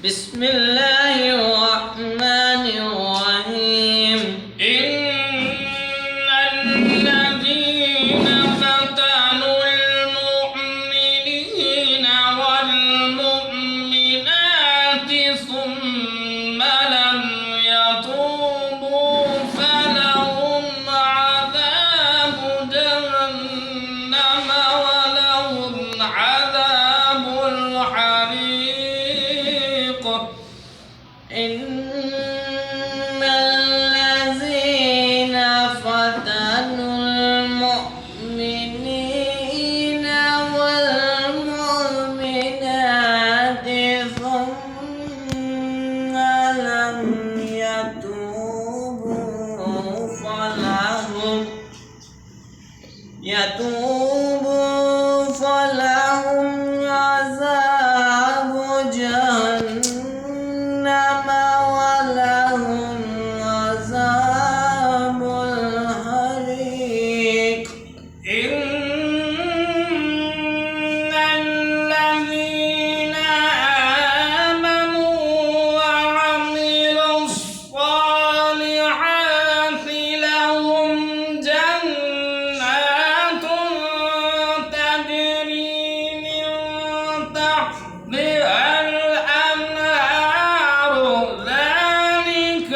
بسم الله الرحمن الرحيم. إن الذين فتنوا المؤمنين والمؤمنات ثم لم يتوبوا فلهم عذاب جهنم ولهم عذاب الحريق. إن الذين فتنوا المؤمنين والمؤمنات ثم لم يتوبوا فلهم عذاب جهنم ولهم عذاب الحريق. إن الذين آمنوا وعملوا الصالحات لهم جنات تجري من تحتها الأنهار. ذلك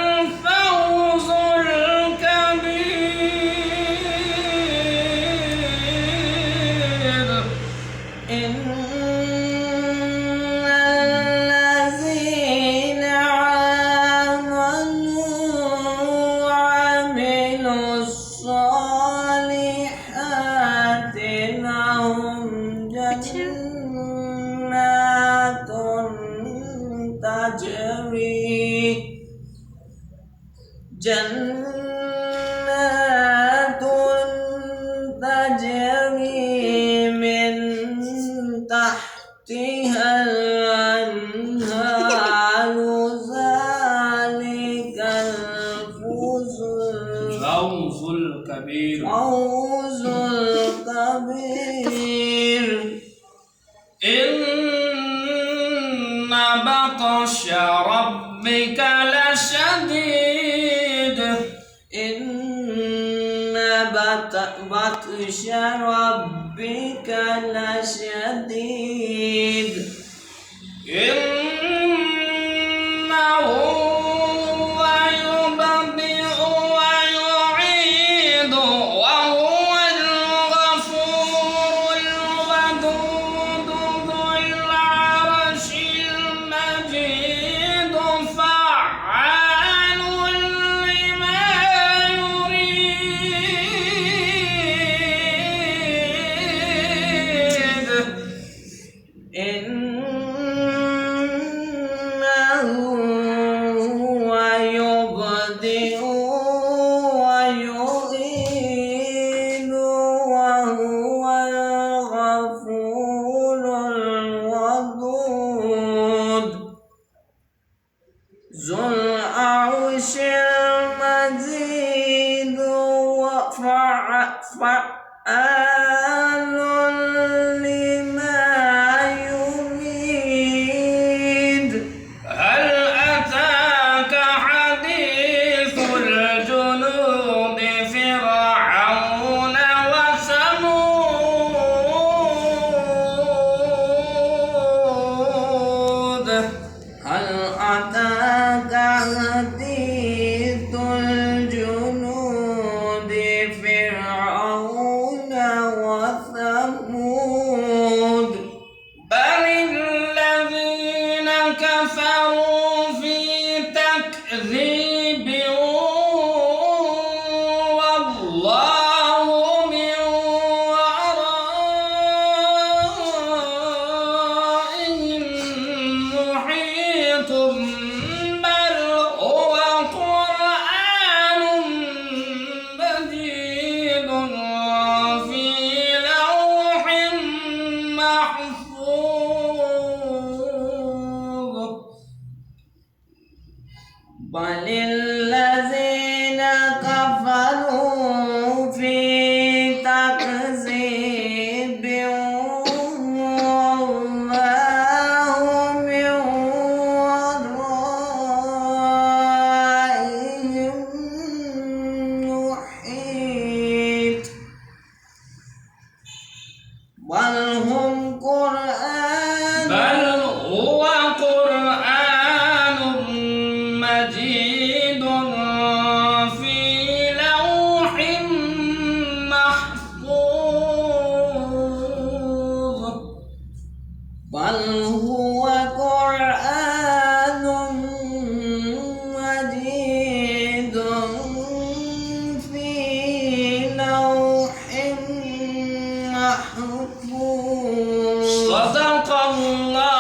الفوز الكبير. إن الذين آمنوا وعملوا الصالحات لهم جنات تجري من تحتها الأنهار. ذلك الفوز الكبير. إن بطش ربك لشديد. إن بطش ربك لشديد. إنه هو يبدئ ويعيد وهو الغفور الودود ذو العرش المجيد فعال لما يريد. إنه هو يبدئ ويعيد وهو الغفور الودود ذو العرش المجيد فعال لما يريد. هل أتاك حديث الجنود فرعون وثمود. هل أتاك حديث الجنود فرعون وثمود. بل الذين كفروا في تكذيب والله من ورائهم محيط. بل هو قرآن مجيد في لوح محفوظ. بل الذين كفروا في تكذيب والله من بل هو قرآن مجيد في لوح محفوظ بل هو قرآن مجيد في لوح محفوظ صدق الله